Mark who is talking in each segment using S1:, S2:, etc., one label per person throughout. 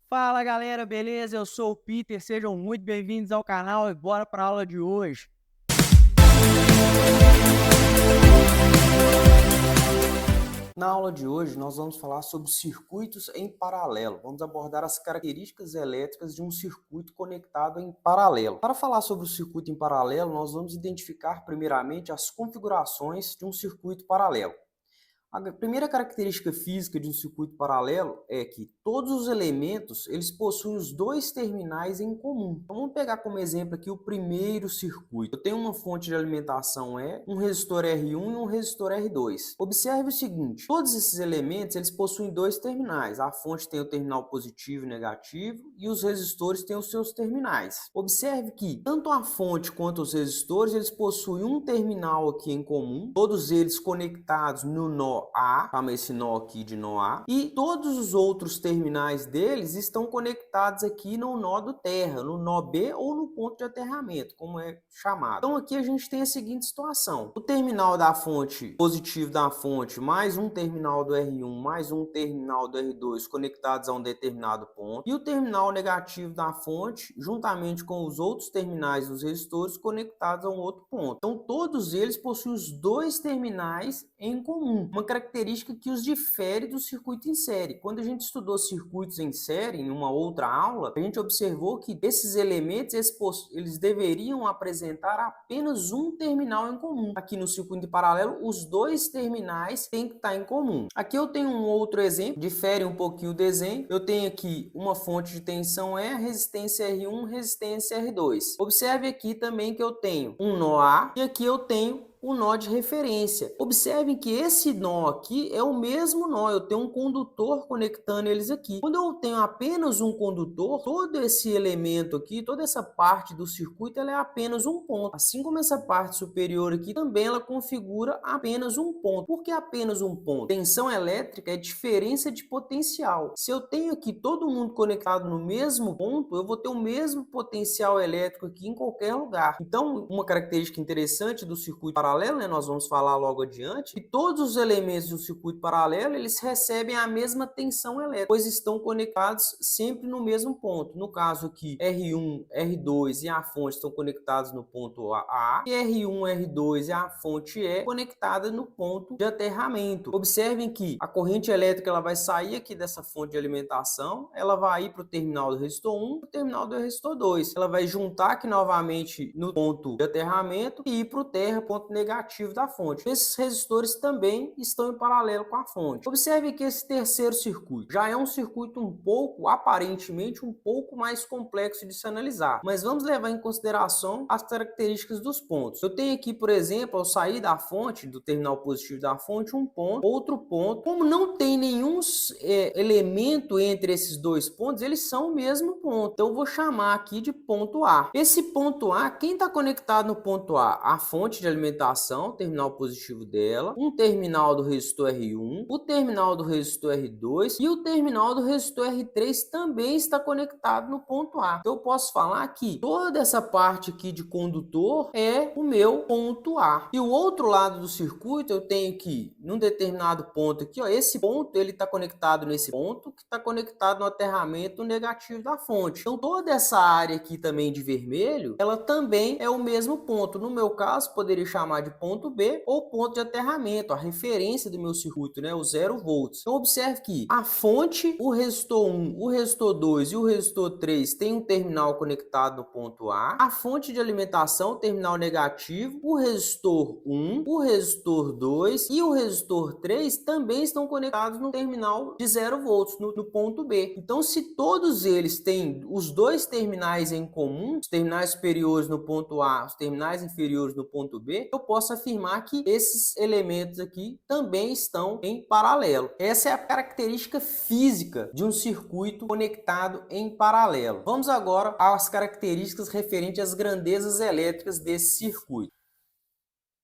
S1: Fala galera, beleza? Eu sou o Peter, sejam muito bem-vindos ao canal e bora para a aula de hoje. Na aula de hoje nós vamos falar sobre circuitos em paralelo. Vamos abordar as características elétricas de um circuito conectado em paralelo. Para falar sobre o circuito em paralelo, nós vamos identificar primeiramente as configurações de um circuito paralelo. A primeira característica física de um circuito paralelo é que todos os elementos eles possuem os dois terminais em comum. Então, vamos pegar como exemplo aqui o primeiro circuito. Eu tenho uma fonte de alimentação E, um resistor R1 e um resistor R2. Observe o seguinte, todos esses elementos eles possuem dois terminais. A fonte tem o terminal positivo e negativo e os resistores têm os seus terminais. Observe que tanto a fonte quanto os resistores eles possuem um terminal aqui em comum, todos eles conectados no nó A, chama esse nó aqui de nó A, e todos os outros terminais deles estão conectados aqui no nó do terra, no nó B ou no ponto de aterramento, como é chamado. Então aqui a gente tem a seguinte situação, o terminal da fonte, positivo da fonte, mais um terminal do R1, mais um terminal do R2 conectados a um determinado ponto, e o terminal negativo da fonte, juntamente com os outros terminais dos resistores, conectados a um outro ponto. Então todos eles possuem os dois terminais em comum, uma característica que os difere do circuito em série. Quando a gente estudou circuitos em série, em uma outra aula, a gente observou que esses elementos eles deveriam apresentar apenas um terminal em comum. Aqui no circuito em paralelo, os dois terminais têm que estar em comum. Aqui eu tenho um outro exemplo, difere um pouquinho o desenho. Eu tenho aqui uma fonte de tensão E, resistência R1, resistência R2. Observe aqui também que eu tenho um nó A e aqui eu tenho o nó de referência. Observem que esse nó aqui é o mesmo nó, eu tenho um condutor conectando eles aqui. Quando eu tenho apenas um condutor, todo esse elemento aqui, toda essa parte do circuito, ela é apenas um ponto. Assim como essa parte superior aqui, também ela configura apenas um ponto. Por que apenas um ponto? Tensão elétrica é diferença de potencial. Se eu tenho aqui todo mundo conectado no mesmo ponto, eu vou ter o mesmo potencial elétrico aqui em qualquer lugar. Então, uma característica interessante do circuito paralelo, né, nós vamos falar logo adiante, que todos os elementos de um circuito paralelo, eles recebem a mesma tensão elétrica, pois estão conectados sempre no mesmo ponto. No caso aqui, R1, R2 e a fonte estão conectados no ponto A, e R1, R2 e a fonte E conectada no ponto de aterramento. Observem que a corrente elétrica ela vai sair aqui dessa fonte de alimentação, ela vai ir para o terminal do resistor 1 para o terminal do resistor 2. Ela vai juntar aqui novamente no ponto de aterramento e ir para o terra, ponto negativo da fonte. Esses resistores também estão em paralelo com a fonte. Observe que esse terceiro circuito já é um circuito aparentemente um pouco mais complexo de se analisar, mas vamos levar em consideração as características dos pontos. Eu tenho aqui, por exemplo, ao sair da fonte, do terminal positivo da fonte, um ponto, outro ponto. Como não tem nenhum elemento entre esses dois pontos, eles são o mesmo ponto. Então eu vou chamar aqui de ponto A. Esse ponto A, quem está conectado no ponto A? A fonte de alimentação, terminal positivo dela, um terminal do resistor R1, o terminal do resistor R2 e o terminal do resistor R3 também está conectado no ponto A. Então eu posso falar que toda essa parte aqui de condutor é o meu ponto A. E o outro lado do circuito eu tenho que, num determinado ponto aqui, ó, esse ponto ele está conectado nesse ponto que está conectado no aterramento negativo da fonte. Então toda essa área aqui também de vermelho, ela também é o mesmo ponto. No meu caso, poderia chamar de ponto B ou ponto de aterramento, a referência do meu circuito, né, o 0 volts. Então observe que a fonte, o resistor 1, o resistor 2 e o resistor 3 tem um terminal conectado no ponto A, fonte de alimentação, terminal negativo, o resistor 1, o resistor 2 e o resistor 3 também estão conectados no terminal de 0 volts, no ponto B. Então se todos eles têm os dois terminais em comum, os terminais superiores no ponto A, os terminais inferiores no ponto B, eu posso afirmar que esses elementos aqui também estão em paralelo. Essa é a característica física de um circuito conectado em paralelo. Vamos agora às características referentes às grandezas elétricas desse circuito.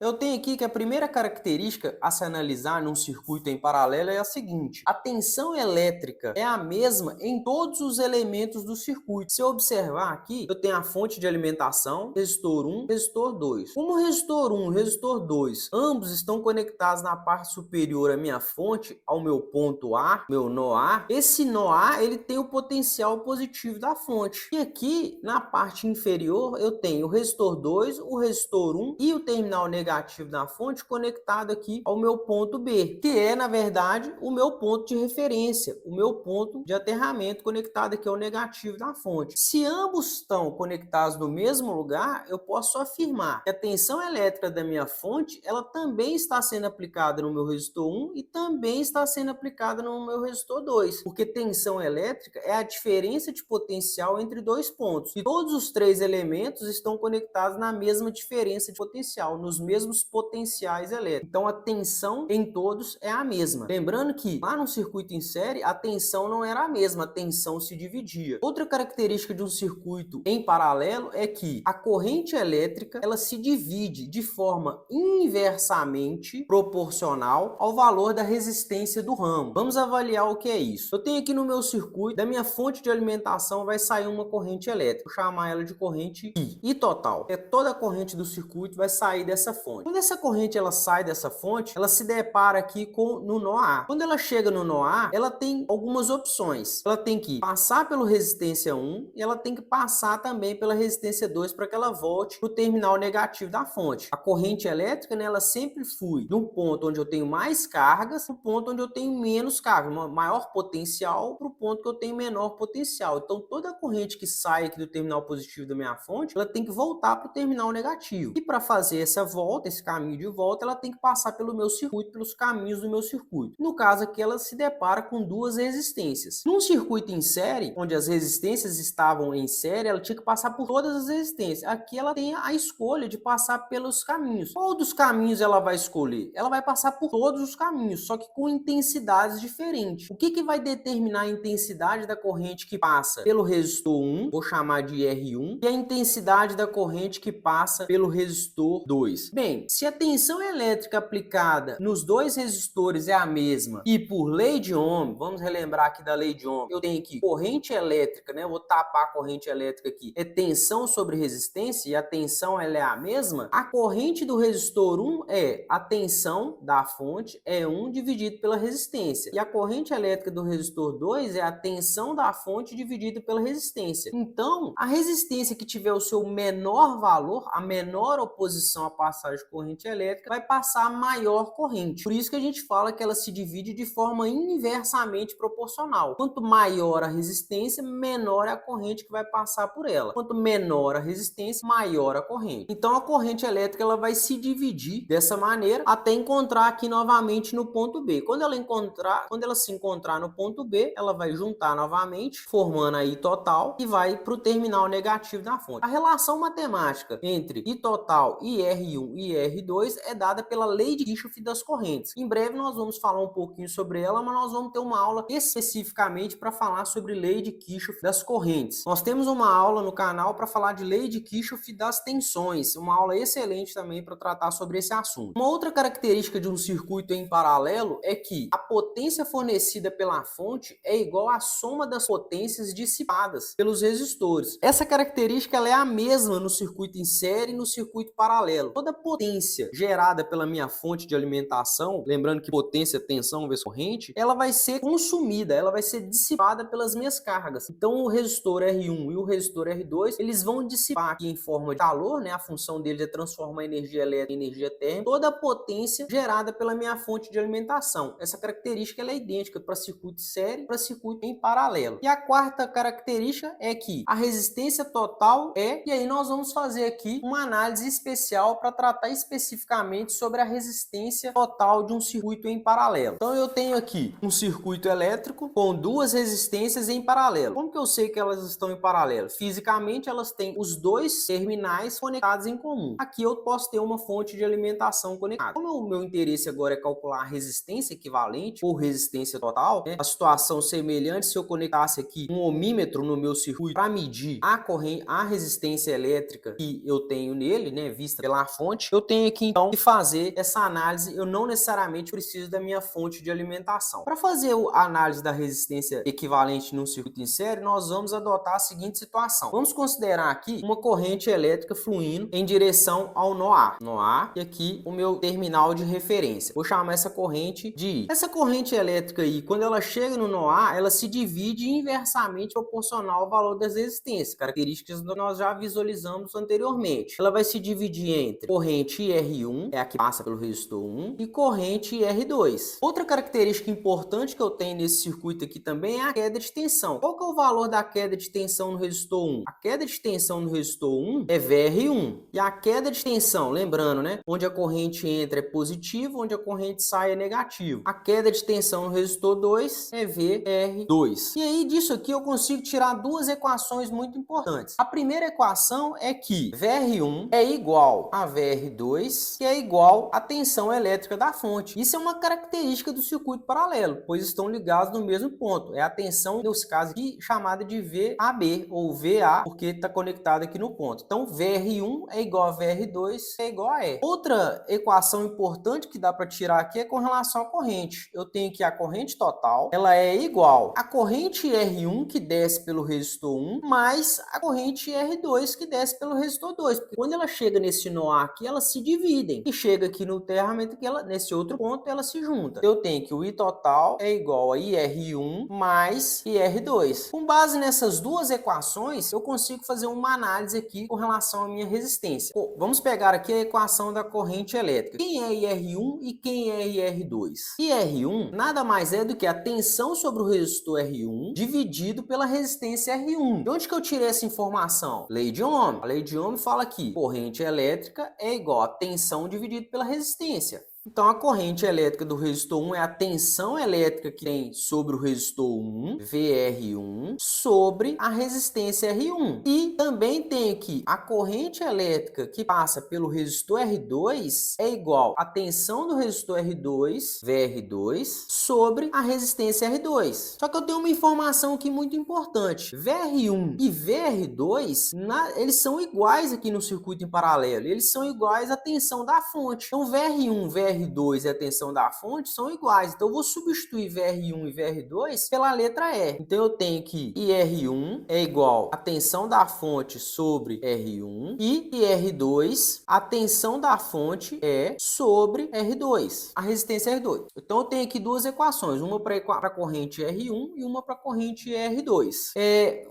S1: Eu tenho aqui que a primeira característica a se analisar num circuito em paralelo é a seguinte: a tensão elétrica é a mesma em todos os elementos do circuito. Se eu observar aqui, eu tenho a fonte de alimentação, resistor 1, resistor 2. Como o resistor 1 e o resistor 2, ambos estão conectados na parte superior à minha fonte, ao meu ponto A, meu nó A, esse nó A ele tem o potencial positivo da fonte. E aqui, na parte inferior, eu tenho o resistor 2, o resistor 1 e o terminal negativo da fonte conectado aqui ao meu ponto B, que é, na verdade, o meu ponto de referência, o meu ponto de aterramento conectado aqui ao negativo da fonte. Se ambos estão conectados no mesmo lugar, eu posso afirmar que a tensão elétrica da minha fonte, ela também está sendo aplicada no meu resistor 1 e também está sendo aplicada no meu resistor 2, porque tensão elétrica é a diferença de potencial entre dois pontos. E todos os três elementos estão conectados na mesma diferença de potencial, nos mesmos potenciais elétricos. Então a tensão em todos é a mesma. Lembrando que lá no circuito em série a tensão não era a mesma, a tensão se dividia. Outra característica de um circuito em paralelo é que a corrente elétrica ela se divide de forma inversamente proporcional ao valor da resistência do ramo. Vamos avaliar o que é isso. Eu tenho aqui no meu circuito, da minha fonte de alimentação vai sair uma corrente elétrica. Vou chamar ela de corrente I total. É toda a corrente do circuito vai sair dessa fonte. Quando essa corrente ela sai dessa fonte, ela se depara aqui no nó A. Quando ela chega no nó A, ela tem algumas opções. Ela tem que passar pela resistência 1 e ela tem que passar também pela resistência 2 para que ela volte para o terminal negativo da fonte. A corrente elétrica, né, ela sempre flui de um ponto onde eu tenho mais cargas para o ponto onde eu tenho menos cargas, maior potencial para o ponto que eu tenho menor potencial. Então toda a corrente que sai aqui do terminal positivo da minha fonte, ela tem que voltar para o terminal negativo. E para fazer essa volta, esse caminho de volta, ela tem que passar pelo meu circuito, pelos caminhos do meu circuito. No caso aqui, ela se depara com duas resistências. Num circuito em série, onde as resistências estavam em série, ela tinha que passar por todas as resistências. Aqui ela tem a escolha de passar pelos caminhos. Qual dos caminhos ela vai escolher? Ela vai passar por todos os caminhos, só que com intensidades diferentes. O que vai determinar a intensidade da corrente que passa pelo resistor 1, vou chamar de R1, e a intensidade da corrente que passa pelo resistor 2? Bem, se a tensão elétrica aplicada nos dois resistores é a mesma e por lei de Ohm, vamos relembrar aqui da lei de Ohm, eu tenho aqui corrente elétrica, né? Eu vou tapar a corrente elétrica aqui, é tensão sobre resistência e a tensão ela é a mesma. A corrente do resistor 1 é a tensão da fonte é 1 dividido pela resistência e a corrente elétrica do resistor 2 é a tensão da fonte dividida pela resistência. Então, a resistência que tiver o seu menor valor, a menor oposição à passagem de corrente elétrica, vai passar a maior corrente. Por isso que a gente fala que ela se divide de forma inversamente proporcional. Quanto maior a resistência, menor é a corrente que vai passar por ela. Quanto menor a resistência, maior a corrente. Então a corrente elétrica ela vai se dividir dessa maneira até encontrar aqui novamente no ponto B. Quando ela se encontrar no ponto B, ela vai juntar novamente, formando a I total e vai para o terminal negativo da fonte. A relação matemática entre I total e R1 e R2 é dada pela lei de Kirchhoff das correntes. Em breve nós vamos falar um pouquinho sobre ela, mas nós vamos ter uma aula especificamente para falar sobre lei de Kirchhoff das correntes. Nós temos uma aula no canal para falar de lei de Kirchhoff das tensões, uma aula excelente também para tratar sobre esse assunto. Uma outra característica de um circuito em paralelo é que a potência fornecida pela fonte é igual à soma das potências dissipadas pelos resistores. Essa característica ela é a mesma no circuito em série e no circuito paralelo. Toda potência gerada pela minha fonte de alimentação, lembrando que potência é tensão vezes corrente, ela vai ser consumida, ela vai ser dissipada pelas minhas cargas. Então o resistor R1 e o resistor R2, eles vão dissipar aqui em forma de calor, né? A função deles é transformar energia elétrica em energia térmica, toda a potência gerada pela minha fonte de alimentação. Essa característica ela é idêntica para circuito série e para circuito em paralelo. E a quarta característica é que a resistência total e aí nós vamos fazer aqui uma análise especial para tratar especificamente sobre a resistência total de um circuito em paralelo. Então eu tenho aqui um circuito elétrico com duas resistências em paralelo. Como que eu sei que elas estão em paralelo? Fisicamente elas têm os dois terminais conectados em comum. Aqui eu posso ter uma fonte de alimentação conectada. Como o meu interesse agora é calcular a resistência equivalente ou resistência total, né? A situação semelhante se eu conectasse aqui um ohmímetro no meu circuito para medir a resistência elétrica que eu tenho nele, né, vista pela fonte, eu tenho aqui então que fazer essa análise. Eu não necessariamente preciso da minha fonte de alimentação. Para fazer a análise da resistência equivalente num circuito em série, nós vamos adotar a seguinte situação. Vamos considerar aqui uma corrente elétrica fluindo em direção ao nó A. E aqui o meu terminal de referência. Vou chamar essa corrente de I. Essa corrente elétrica aí, quando ela chega no nó A, ela se divide inversamente proporcional ao valor das resistências, características que nós já visualizamos anteriormente. Ela vai se dividir entre corrente R1, é a que passa pelo resistor 1, e corrente R2. Outra característica importante que eu tenho nesse circuito aqui também é a queda de tensão. Qual que é o valor da queda de tensão no resistor 1? A queda de tensão no resistor 1 é VR1. E a queda de tensão, lembrando, né? Onde a corrente entra é positiva, onde a corrente sai é negativa. A queda de tensão no resistor 2 é VR2. E aí disso aqui eu consigo tirar duas equações muito importantes. A primeira equação é que VR1 é igual a VR2, que é igual à tensão elétrica da fonte. Isso é uma característica do circuito paralelo, pois estão ligados no mesmo ponto. É a tensão, nesse caso aqui, chamada de VAB ou VA, porque está conectado aqui no ponto. Então, VR1 é igual a VR2, é igual a E. Outra equação importante que dá para tirar aqui é com relação à corrente. Eu tenho que a corrente total, ela é igual à corrente R1 que desce pelo resistor 1, mais a corrente R2 que desce pelo resistor 2. Porque quando ela chega nesse nó aqui, elas se dividem. E chega aqui no terramento, que ela, nesse outro ponto, ela se junta. Eu tenho que o I total é igual a IR1 mais IR2. Com base nessas duas equações, eu consigo fazer uma análise aqui com relação à minha resistência. Pô, vamos pegar aqui a equação da corrente elétrica. Quem é IR1 e quem é IR2? IR1 nada mais é do que a tensão sobre o resistor R1 dividido pela resistência R1. De onde que eu tirei essa informação? Lei de Ohm. A lei de Ohm fala que corrente elétrica é igual a tensão dividido pela resistência. Então, a corrente elétrica do resistor 1 é a tensão elétrica que tem sobre o resistor 1, VR1, sobre a resistência R1. E também tem aqui a corrente elétrica que passa pelo resistor R2 é igual à tensão do resistor R2, VR2, sobre a resistência R2. Só que eu tenho uma informação aqui muito importante. VR1 e VR2, eles são iguais aqui no circuito em paralelo. Eles são iguais à tensão da fonte. Então, VR1, VR2 e a tensão da fonte são iguais. Então, eu vou substituir VR1 e VR2 pela letra E. Então, eu tenho que IR1 é igual à tensão da fonte sobre R1 e IR2, a tensão da fonte é sobre R2, a resistência R2. Então, eu tenho aqui duas equações, uma para a corrente R1 e uma para a corrente R2.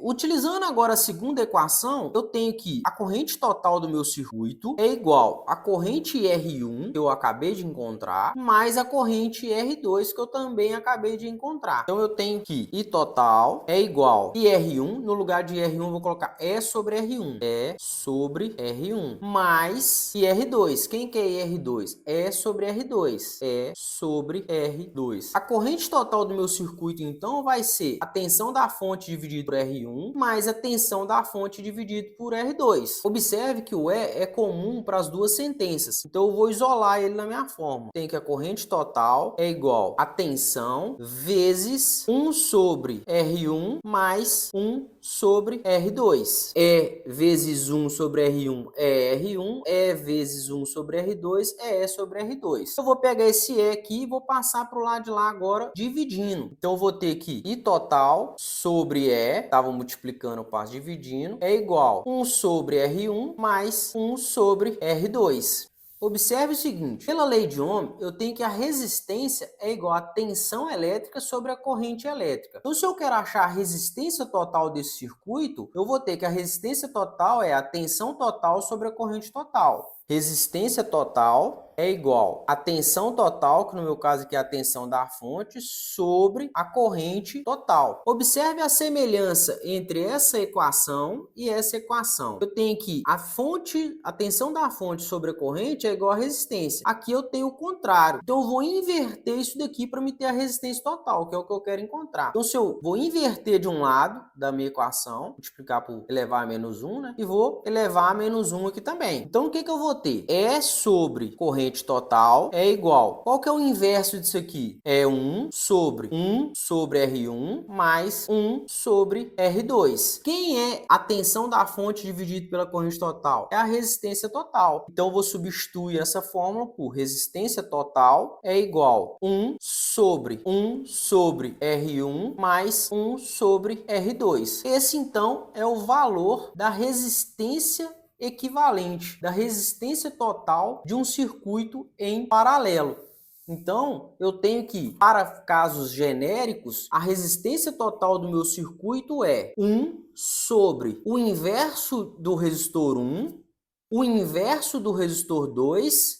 S1: Utilizando agora a segunda equação, eu tenho que a corrente total do meu circuito é igual à corrente R1, que eu acabei de encontrar, mais a corrente R2 que eu também acabei de encontrar. Então eu tenho que I total é igual a IR1, no lugar de R1 eu vou colocar E sobre R1. E sobre R1 mais IR2. Quem que é IR2? E sobre R2. E sobre R2. A corrente total do meu circuito então vai ser a tensão da fonte dividido por R1 mais a tensão da fonte dividido por R2. Observe que o E é comum para as duas sentenças. Então eu vou isolar ele na minha fórmula. Tem que a corrente total é igual a tensão vezes 1 sobre R1 mais 1 sobre R2. E vezes 1 sobre R1 é R1. E vezes 1 sobre R2 é E sobre R2. Eu vou pegar esse E aqui e vou passar para o lado de lá agora dividindo. Então eu vou ter que I total sobre E, estava multiplicando, eu passo dividindo, é igual a 1 sobre R1 mais 1 sobre R2. Observe o seguinte, pela lei de Ohm, eu tenho que a resistência é igual à tensão elétrica sobre a corrente elétrica. Então, se eu quero achar a resistência total desse circuito, eu vou ter que a resistência total é a tensão total sobre a corrente total. Resistência total é igual à tensão total, que no meu caso aqui é a tensão da fonte, sobre a corrente total. Observe a semelhança entre essa equação e essa equação. Eu tenho que a tensão da fonte sobre a corrente é igual à resistência. Aqui eu tenho o contrário. Então eu vou inverter isso daqui para me ter a resistência total, que é o que eu quero encontrar. Então se eu vou inverter de um lado da minha equação, multiplicar por elevar a menos 1, né? E vou elevar a menos 1 aqui também. Então o que eu vou ter? E sobre corrente corrente total é igual. Qual que é o inverso disso aqui? É 1 sobre R1 mais 1 sobre R2. Quem é a tensão da fonte dividido pela corrente total? É a resistência total. Então eu vou substituir essa fórmula por resistência total é igual 1 sobre R1 mais 1 sobre R2. Esse então é o valor da resistência equivalente, da resistência total de um circuito em paralelo. Então, eu tenho que, para casos genéricos, a resistência total do meu circuito é 1 sobre o inverso do resistor 1, o inverso do resistor 2,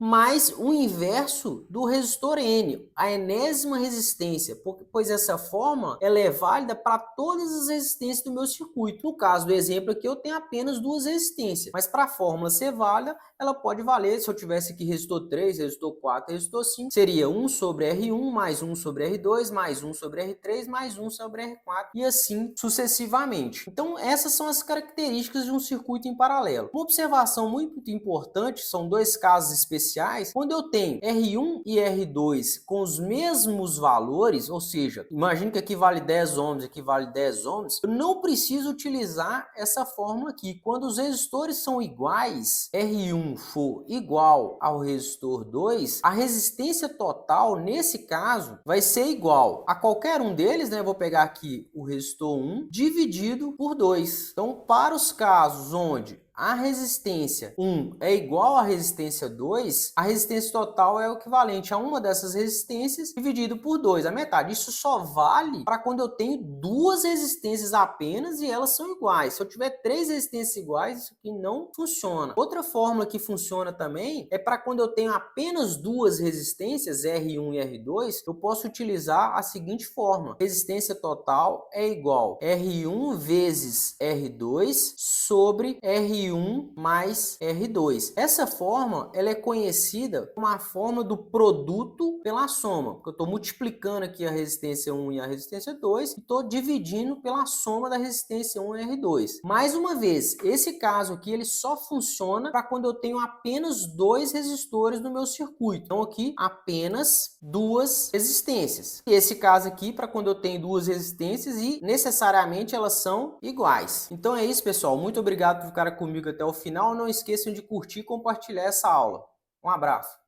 S1: mais o inverso do resistor N, a enésima resistência, pois essa fórmula ela é válida para todas as resistências do meu circuito. No caso do exemplo aqui, eu tenho apenas duas resistências, mas para a fórmula ser válida, ela pode valer, se eu tivesse aqui resistor 3, resistor 4, resistor 5, seria 1 sobre R1, mais 1 sobre R2, mais 1 sobre R3, mais 1 sobre R4, e assim sucessivamente. Então, essas são as características de um circuito em paralelo. Uma observação muito importante, são dois casos especiais, quando eu tenho R1 e R2 com os mesmos valores, ou seja, imagine que aqui vale 10 ohms, aqui vale 10 ohms, eu não preciso utilizar essa fórmula aqui. Quando os resistores são iguais, R1 for igual ao resistor 2, a resistência total, nesse caso, vai ser igual a qualquer um deles, né? Eu vou pegar aqui o resistor 1 dividido por 2. Então, para os casos onde a resistência 1 é igual à resistência 2, a resistência total é o equivalente a uma dessas resistências dividido por 2, a metade. Isso só vale para quando eu tenho duas resistências apenas e elas são iguais. Se eu tiver três resistências iguais, isso aqui não funciona. Outra fórmula que funciona também é para quando eu tenho apenas duas resistências, R1 e R2, eu posso utilizar a seguinte fórmula. Resistência total é igual a R1 vezes R2 sobre R1 mais R2. Essa fórmula ela é conhecida como a fórmula do produto pela soma, porque eu estou multiplicando aqui a resistência 1 e a resistência 2 e estou dividindo pela soma da resistência 1 e R2. Mais uma vez, esse caso aqui ele só funciona para quando eu tenho apenas dois resistores no meu circuito. Então aqui apenas duas resistências. E esse caso aqui para quando eu tenho duas resistências e necessariamente elas são iguais. Então é isso, pessoal. Muito obrigado por ficar comigo até o final. Não esqueçam de curtir e compartilhar essa aula. Um abraço.